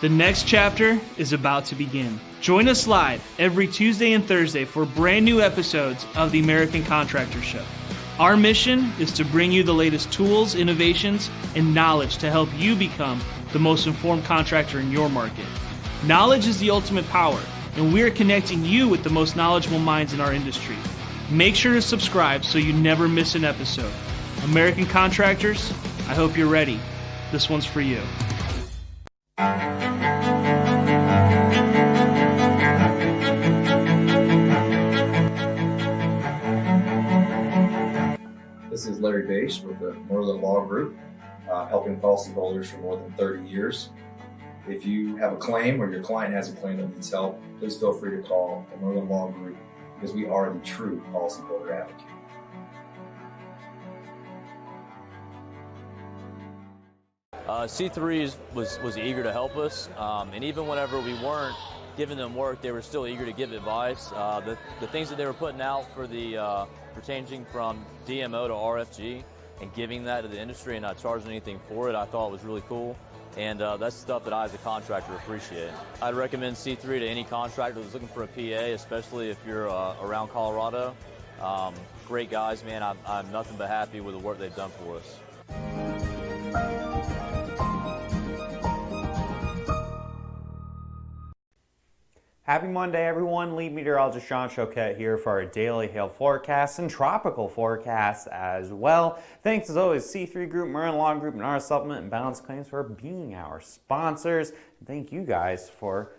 The next chapter is about to begin. Join us live every Tuesday and Thursday for brand new episodes of the American Contractor Show. Our mission is to bring you the latest tools, innovations, and knowledge to help you become the most informed contractor in your market. Knowledge is the ultimate power, and we are connecting you with the most knowledgeable minds in our industry. Make sure to subscribe so you never miss an episode. American Contractors, I hope you're ready. This one's for you. This is Larry Bache with the Merlin Law Group, helping policyholders for more than 30 years. If you have a claim or your client has a claim that needs help, please feel free to call the Merlin Law Group because we are the true policyholder advocate. C3 was eager to help us, and even whenever we weren't giving them work, they were still eager to give advice. The things that they were putting out for the for changing from DMO to RFG and giving that to the industry and not charging anything for it, I thought was really cool. And that's stuff that I, as a contractor, appreciate. I'd recommend C3 to any contractor that's looking for a PA, especially if you're around Colorado. Great guys, man. I'm nothing but happy with the work they've done for us. Happy Monday, everyone. Lead meteorologist John Choquette here for our daily hail forecast and tropical forecast as well. Thanks as always, C3 Group, Merlin Law Group, and our Supplement and Balance Claims for being our sponsors. Thank you guys for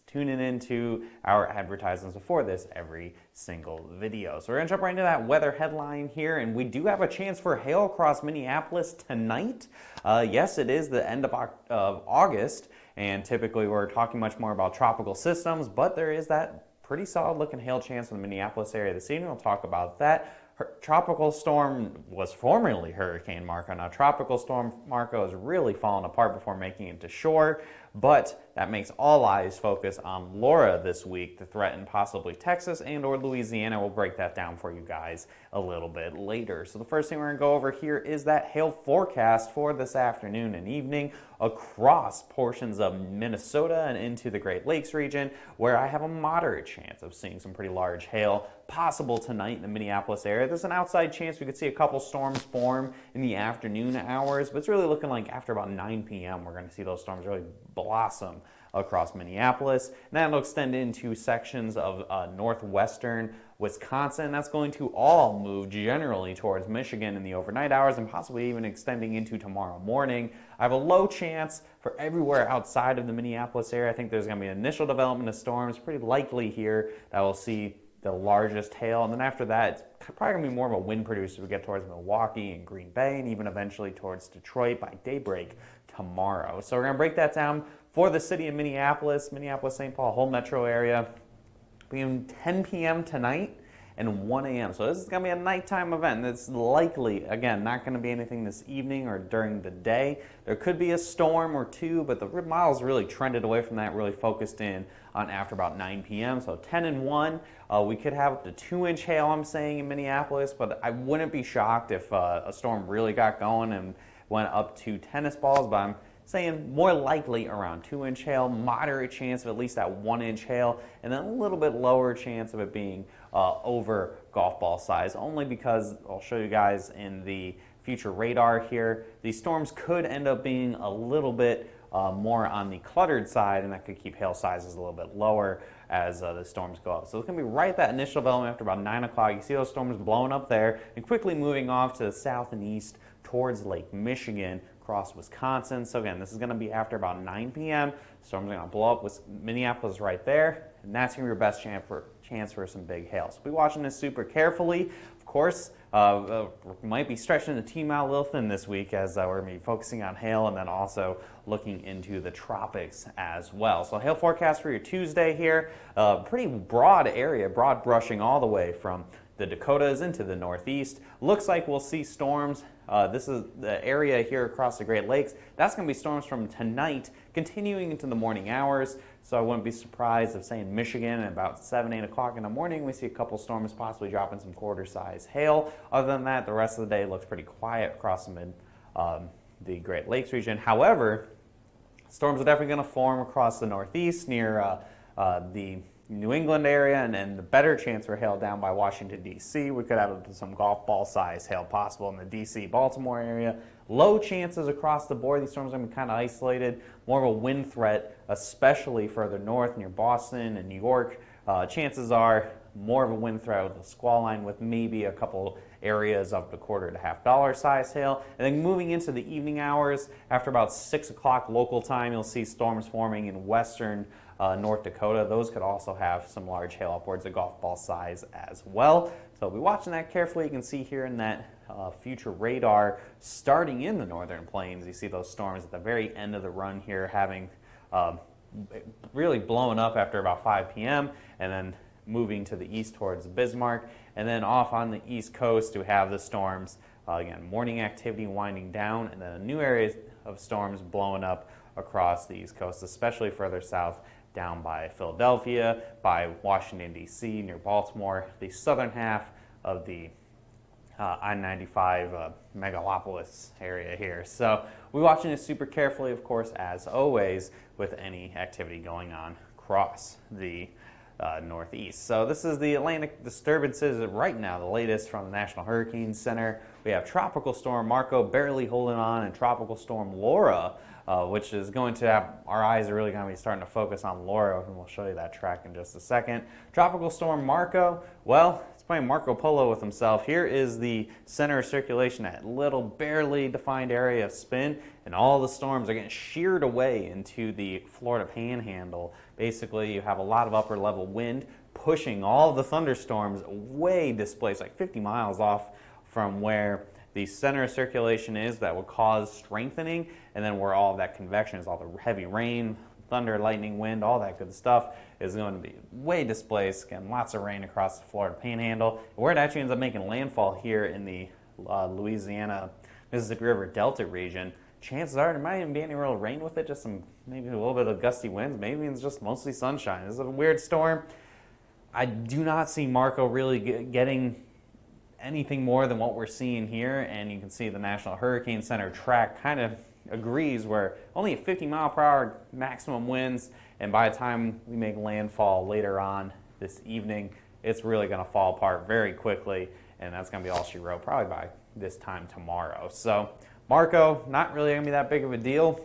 tuning into our advertisements before this every single video. So we're going to jump right into that weather headline here, and we do have a chance for hail across Minneapolis tonight. Yes, it is the end of August. And typically we're talking much more about tropical systems, but there is that pretty solid looking hail chance in the Minneapolis area this evening. We'll talk about that. Tropical storm was formerly Hurricane Marco. Now Tropical Storm Marco has really fallen apart before making it to shore, but that makes all eyes focus on Laura this week to threaten possibly Texas and or Louisiana. We'll break that down for you guys a little bit later. So the first thing we're going to go over here is that hail forecast for this afternoon and evening across portions of Minnesota and into the Great Lakes region, where I have a moderate chance of seeing some pretty large hail possible tonight in the Minneapolis area. There's an outside chance we could see a couple storms form in the afternoon hours, but it's really looking like after about 9 p.m. we're going to see those storms really blossom across Minneapolis. And that'll extend into sections of northwestern Wisconsin. That's going to all move generally towards Michigan in the overnight hours and possibly even extending into tomorrow morning. I have a low chance for everywhere outside of the Minneapolis area. I think there's going to be an initial development of storms, pretty likely here, that we'll see the largest hail. And then after that, it's probably going to be more of a wind producer as we get towards Milwaukee and Green Bay and even eventually towards Detroit by daybreak tomorrow. So we're going to break that down for the city of Minneapolis, St. Paul, whole metro area, between 10 p.m. tonight and 1 a.m. So this is going to be a nighttime event. It's likely, again, not going to be anything this evening or during the day. There could be a storm or two, but the models really trended away from that, really focused in on after about 9 p.m. So 10 and 1, we could have up to 2-inch hail, I'm saying, in Minneapolis, but I wouldn't be shocked if a storm really got going and went up to tennis balls, but I'm saying more likely around 2-inch hail, moderate chance of at least that 1-inch hail, and then a little bit lower chance of it being over golf ball size, only because I'll show you guys in the future radar here, these storms could end up being a little bit more on the cluttered side, and that could keep hail sizes a little bit lower as the storms go up. So it's going to be right at that initial development after about 9 o'clock. You see those storms blowing up there and quickly moving off to the south and east towards Lake Michigan, across Wisconsin. So again, this is going to be after about 9 p.m. Storms are going to blow up with Minneapolis right there, and that's going to be your best chance for some big hail. So be watching this super carefully. Of course, might be stretching the team out a little thin this week as we're going to be focusing on hail and then also looking into the tropics as well. So hail forecast for your Tuesday here, pretty broad area, broad brushing all the way from the Dakotas into the Northeast. Looks like we'll see storms. This is the area here across the Great Lakes. That's going to be storms from tonight, continuing into the morning hours. So I wouldn't be surprised if, say, in Michigan at about 7, 8 o'clock in the morning, we see a couple storms possibly dropping some quarter-size hail. Other than that, the rest of the day looks pretty quiet across the Great Lakes region. However, storms are definitely going to form across the Northeast near the New England area, and the better chance for hail down by Washington, D.C. We could have some golf ball size hail possible in the D.C. Baltimore area. Low chances across the board. These storms are going to be kind of isolated. More of a wind threat, especially further north near Boston and New York. Chances are more of a wind threat with a squall line with maybe a couple areas up to $1 to $half size hail. And then moving into the evening hours, after about 6 o'clock local time, you'll see storms forming in western North Dakota. Those could also have some large hail upwards of golf ball size as well. So be watching that carefully. You can see here in that future radar starting in the northern plains. You see those storms at the very end of the run here having really blown up after about 5 p.m. and then moving to the east towards Bismarck, and then off on the east coast to have the storms, again, morning activity winding down, and then a new area of storms blowing up across the east coast, especially further south down by Philadelphia, by Washington, D.C., near Baltimore, the southern half of the I-95 megalopolis area here. So we're watching this super carefully, of course, as always, with any activity going on across the Northeast. So this is the Atlantic disturbances right now, the latest from the National Hurricane Center. We have Tropical Storm Marco barely holding on, and Tropical Storm Laura, which is going to have, our eyes are really going to be starting to focus on Laura, and we'll show you that track in just a second. Tropical Storm Marco, well, it's playing Marco Polo with himself. Here is the center of circulation, that little barely defined area of spin, and all the storms are getting sheared away into the Florida Panhandle. Basically, you have a lot of upper level wind pushing all of the thunderstorms way displaced, like 50 miles off from where the center of circulation is. That will cause strengthening, and then where all of that convection is, all the heavy rain, thunder, lightning, wind, all that good stuff is going to be way displaced. Again, lots of rain across the Florida Panhandle. Where it actually ends up making landfall here in the Louisiana, Mississippi River Delta region, chances are there might even be any real rain with it, just some, maybe a little bit of gusty winds, maybe it's just mostly sunshine. This is a weird storm. I do not see Marco really getting anything more than what we're seeing here, and you can see the National Hurricane Center track kind of agrees where only at 50 mile per hour maximum winds, and by the time we make landfall later on this evening, it's really going to fall apart very quickly, and that's going to be all she wrote probably by this time tomorrow. So Marco, not really going to be that big of a deal.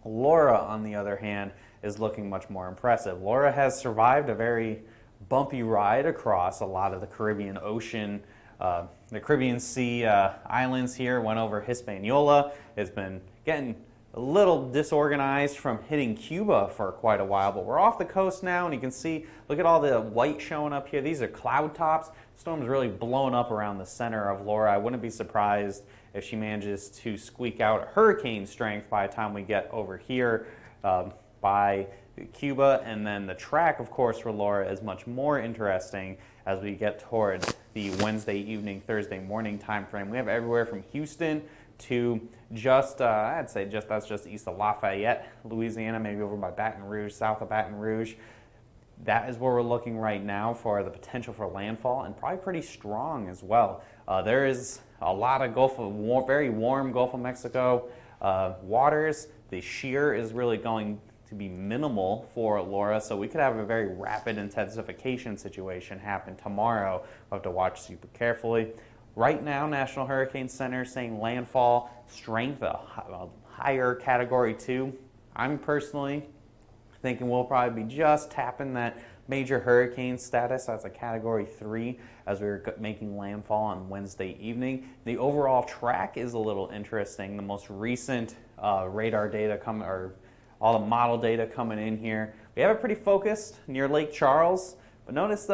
Laura, on the other hand, is looking much more impressive. Laura has survived a very bumpy ride across a lot of the Caribbean Ocean, the Caribbean Sea islands here, went over Hispaniola. It's been getting a little disorganized from hitting Cuba for quite a while, but we're off the coast now, and you can see, look at all the white showing up here. These are cloud tops. The storm's really blown up around the center of Laura. I wouldn't be surprised if she manages to squeak out hurricane strength by the time we get over here by Cuba. And then the track, of course, for Laura is much more interesting as we get towards the Wednesday evening, Thursday morning time frame. We have everywhere from Houston to just, I'd say that's just east of Lafayette, Louisiana, maybe over by Baton Rouge, south of Baton Rouge. That is where we're looking right now for the potential for landfall, and probably pretty strong as well. There is a lot of very warm Gulf of Mexico waters. The shear is really going to be minimal for Laura, so we could have a very rapid intensification situation happen tomorrow. We'll have to watch super carefully. Right now, National Hurricane Center saying landfall strength, a higher Category 2. I'm personally thinking we'll probably be just tapping that major hurricane status. That's a Category 3 as we were making landfall on Wednesday evening. The overall track is a little interesting. The most recent radar data all the model data coming in here, we have it pretty focused near Lake Charles. But notice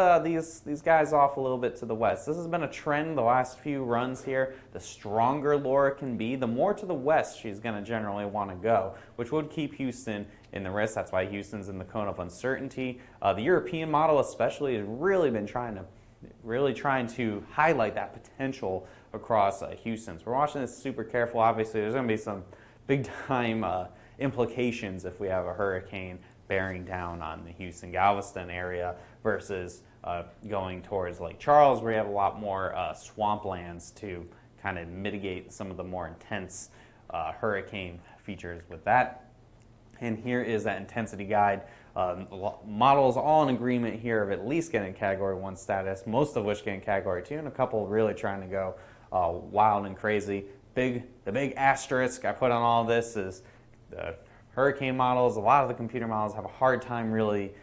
these guys off a little bit to the west. This has been a trend the last few runs here. The stronger Laura can be, the more to the west she's going to generally want to go, which would keep Houston in the risk. That's why Houston's in the cone of uncertainty. The European model especially has really been trying to highlight that potential across Houston. So we're watching this super careful. Obviously, there's going to be some big time implications if we have a hurricane bearing down on the Houston-Galveston area versus going towards Lake Charles, where you have a lot more swamplands to kind of mitigate some of the more intense hurricane features with that. And here is that intensity guide. Models all in agreement here of at least getting Category 1 status, most of which getting Category 2, and a couple really trying to go wild and crazy. The big asterisk I put on all this is the hurricane models. A lot of the computer models have a hard time really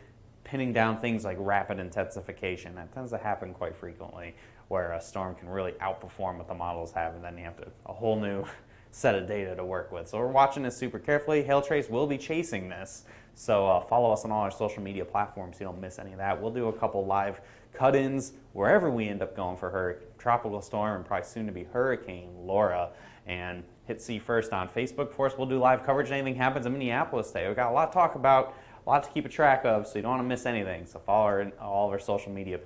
pinning down things like rapid intensification. That tends to happen quite frequently, where a storm can really outperform what the models have, and then you have a whole new set of data to work with. So we're watching this super carefully. Hailtrace will be chasing this, so follow us on all our social media platforms so you don't miss any of that. We'll do a couple live cut-ins wherever we end up going for tropical storm and probably soon to be Hurricane Laura, and hit see first on Facebook. Of course, we'll do live coverage if anything happens in Minneapolis today. We've got a lot to talk about, a lot to keep a track of, so you don't want to miss anything. So follow all of our social media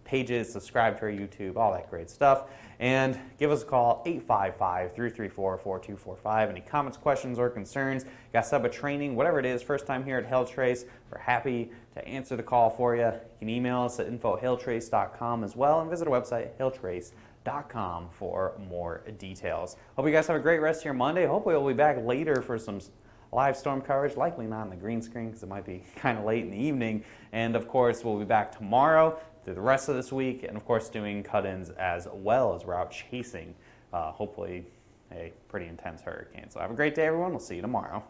pages, subscribe to our YouTube, all that great stuff. And give us a call, 855-334-4245. Any comments, questions, or concerns, got set up a training, whatever it is, first time here at Hailtrace, we're happy to answer the call for you. You can email us at info@hailtrace.com as well, and visit our website, hailtrace.com, for more details. Hope you guys have a great rest of your Monday. Hopefully we'll be back later for some live storm coverage, likely not on the green screen because it might be kind of late in the evening. And of course, we'll be back tomorrow through the rest of this week, and of course doing cut-ins as well as we're out chasing hopefully a pretty intense hurricane. So have a great day, everyone. We'll see you tomorrow.